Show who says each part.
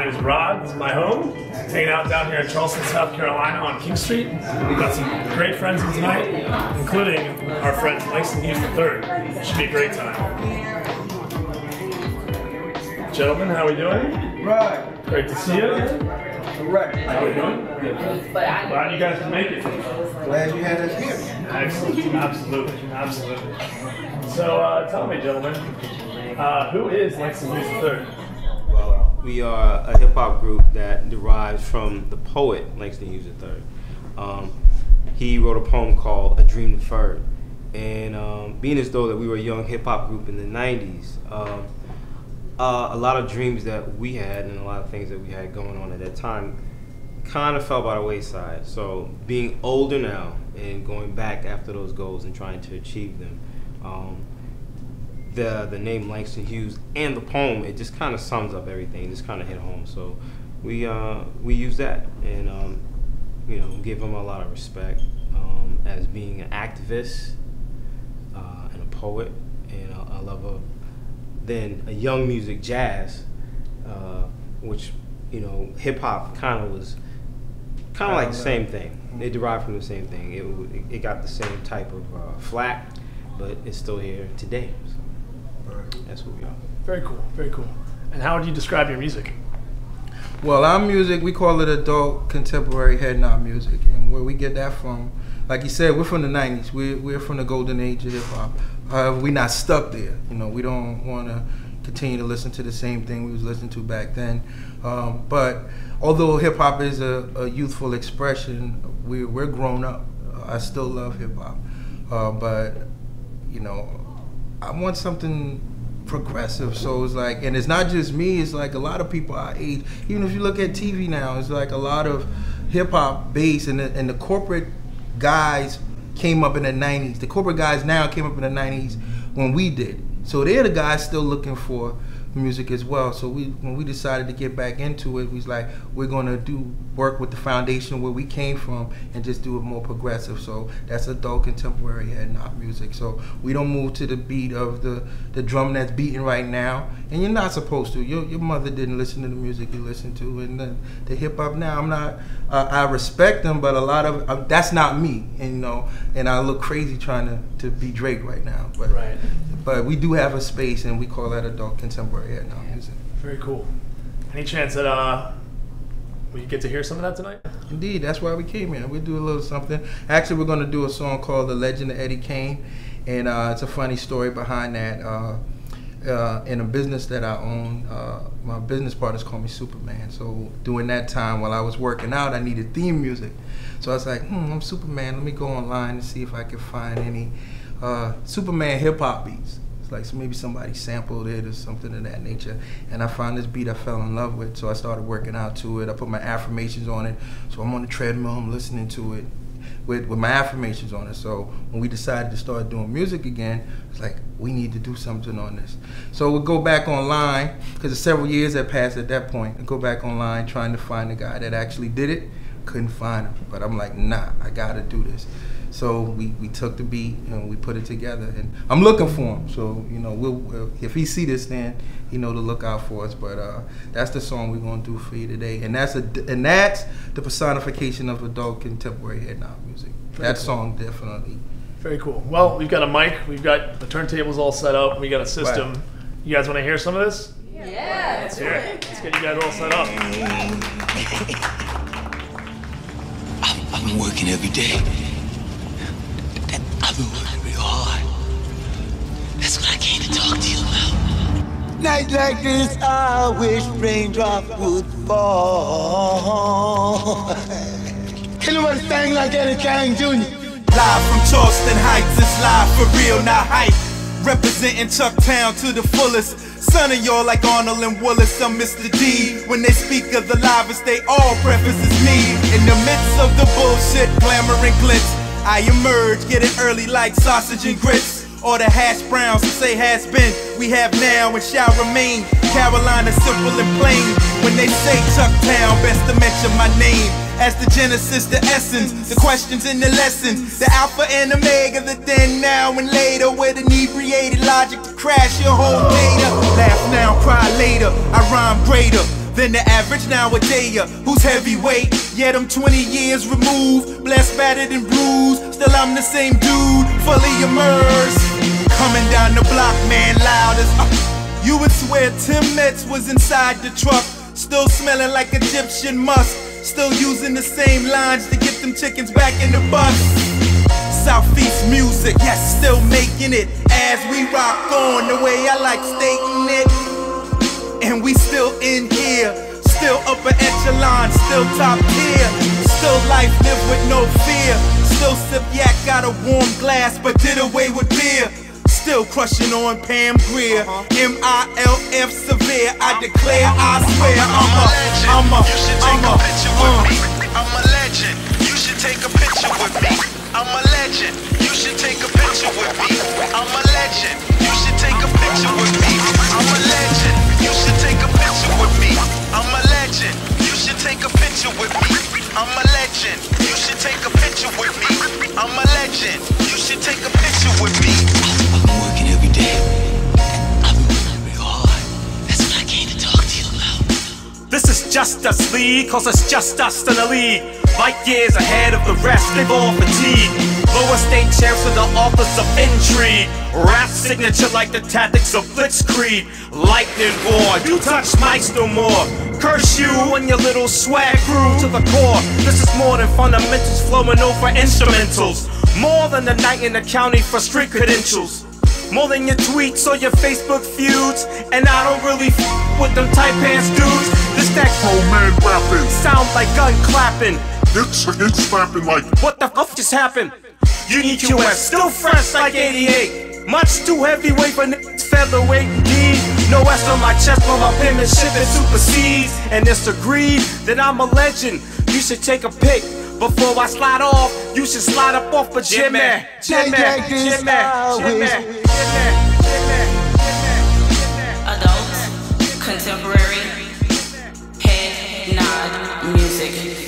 Speaker 1: My name is Rod. This is my home. Hanging out down here in Charleston, South Carolina on King Street. We've got some great friends in tonight, including our friend Langston Hughes III. Should be a great time. Gentlemen, how are we doing?
Speaker 2: Right.
Speaker 1: Great to see you.
Speaker 2: Correct.
Speaker 1: How are we doing? Good. Glad you guys could make it.
Speaker 2: Glad you had us here.
Speaker 1: Excellent. Absolutely. Absolutely. So tell me, gentlemen, who is Langston Hughes III?
Speaker 3: We are a hip-hop group that derives from the poet Langston Hughes III. He wrote a poem called A Dream Deferred. And being as though that we were a young hip-hop group in the 90s, a lot of dreams that we had and a lot of things that we had going on at that time kind of fell by the wayside. So being older now and going back after those goals and trying to achieve them, the name Langston Hughes and the poem, it just kind of sums up everything. It just kind of hit home. So we use that and you know, give him a lot of respect as being an activist and a poet and a lover. Then a young music, jazz, which, you know, hip hop kind of was kind of like the same thing. They derived from the same thing. It got the same type of flack, but it's still here today. So that's what we are.
Speaker 1: Very cool, very cool. And how would you describe your music?
Speaker 2: Well, our music, we call it adult contemporary head nod music. And where we get that from, like you said, we're from the 90s. We're from the golden age of hip hop. However, we're not stuck there. You know, we don't want to continue to listen to the same thing we was listening to back then. But although hip hop is a youthful expression, we're grown up. I still love hip hop. But, you know, I want something progressive. So it's like, and it's not just me, it's like a lot of people our age. Even if you look at TV now, it's like a lot of hip hop base, and the corporate guys came up in the 90s. The corporate guys now came up in the 90s when we did. So they're the guys still looking for music as well. So when we decided to get back into it, we was like, we're gonna work with the foundation where we came from and just do it more progressive. So that's adult contemporary head nod music. So we don't move to the beat of the drum that's beating right now. And you're not supposed to. Your mother didn't listen to the music you listen to. And the hip hop now, I'm not, I respect them, but a lot of, that's not me. And you know, and I look crazy trying to be Drake right now. But,
Speaker 1: right.
Speaker 2: But we do have a space, and we call that adult contemporary head nod music.
Speaker 1: Very cool. Any chance that we get to hear some of that tonight? Indeed,
Speaker 2: that's why we came here. We do a little something. Actually, we're going to do a song called "The Legend of Eddie Kane," and it's a funny story behind that. In a business that I own, my business partners call me Superman. So during that time, while I was working out, I needed theme music. So I was like, I'm Superman. Let me go online and see if I can find any Superman hip hop beats. It's like, so maybe somebody sampled it or something of that nature. And I found this beat I fell in love with, so I started working out to it. I put my affirmations on it. So I'm on the treadmill, I'm listening to it with my affirmations on it. So when we decided to start doing music again, it's like, we need to do something on this. So we'll go back online, because several years had passed at that point, and go back online trying to find the guy that actually did it. Couldn't find him, but I'm like, nah, I gotta do this. So we took the beat and we put it together, and I'm looking for him. So you know, if he see this, then he know to look out for us. But that's the song we're gonna do for you today, and that's the personification of adult contemporary head nod music. That song definitely.
Speaker 1: Very cool. Well, we've got a mic, we've got the turntables all set up, we got a system. Right. You guys want to hear some of this?
Speaker 4: Yeah.
Speaker 1: Let's hear it. Let's get you guys all set up.
Speaker 5: I've been working every day. I've been working real hard. That's what I came to talk to you about. Nights like this, I wish raindrops would fall. Can nobody sing like Eddie Kane Jr.?
Speaker 6: Live from Charleston Heights, it's live for real, not hype. Representing Chucktown to the fullest. Son of y'all like Arnold and Willis, I'm Mr. D. When they speak of the livest, they all preface as me. In the midst of the bullshit, glamour and glitz, I emerge, get it early like sausage and grits. Or the hash browns, say has been, we have now and shall remain. Carolina simple and plain. When they say Chucktown, best to mention my name. As the genesis, the essence, the questions and the lessons, the alpha and omega, the then, now and later, with inebriated logic to crash your whole data. Laugh now, cry later, I rhyme greater. than the average nowadays. Who's heavyweight? Yet I'm 20 years removed, blessed, battered, and bruised. Still I'm the same dude, fully immersed. Coming down the block, man, loud as you would swear Tim Metz was inside the truck. Still smelling like Egyptian musk. Still using the same lines to get them chickens back in the bus. Southeast music, yes, still making it as we rock on the way I like stating it. And we still in here, still upper echelon, still top tier. Still life live with no fear. Still sip yak out a warm glass, but did away with beer. Still crushing on Pam Grier. MILF severe, I declare, I swear I'm a legend. You should take a picture with me. I'm a legend. You should take a picture with me. I'm a legend. You should take a picture with me. I'm a legend. You should take a picture with me. I'm a legend. You should take a picture with me. I'm a legend. You should take a picture with me. I'm a legend. You should take a picture with me.
Speaker 5: I've been working every day. I've been working real hard. That's what I came to talk to you about.
Speaker 4: This is Just Us League, cause it's just us in the league. Light years ahead of the rest, they've all fatigued. Lower state champs in the office of intrigue. Rap signature like the tactics of Blitzkrieg. Lightning War, you touch mics no more. Curse you and your little swag crew to the core. This is more than fundamentals flowing over instrumentals. More than the night in the county for street credentials. More than your tweets or your Facebook feuds. And I don't really with them tight pants dudes. This that
Speaker 7: man rapping,
Speaker 4: sound like gun clapping.
Speaker 7: It's slapping like
Speaker 4: what the fuck just happened? Unique QS, still fresh like 88. Much too heavyweight for niggas featherweight indeed. No S on my chest while my penmanship it supersedes. And it's agreed that I'm a legend. You should take a pic before I slide off. You should slide up off a Jimmy.
Speaker 8: Adult, contemporary, head nod music.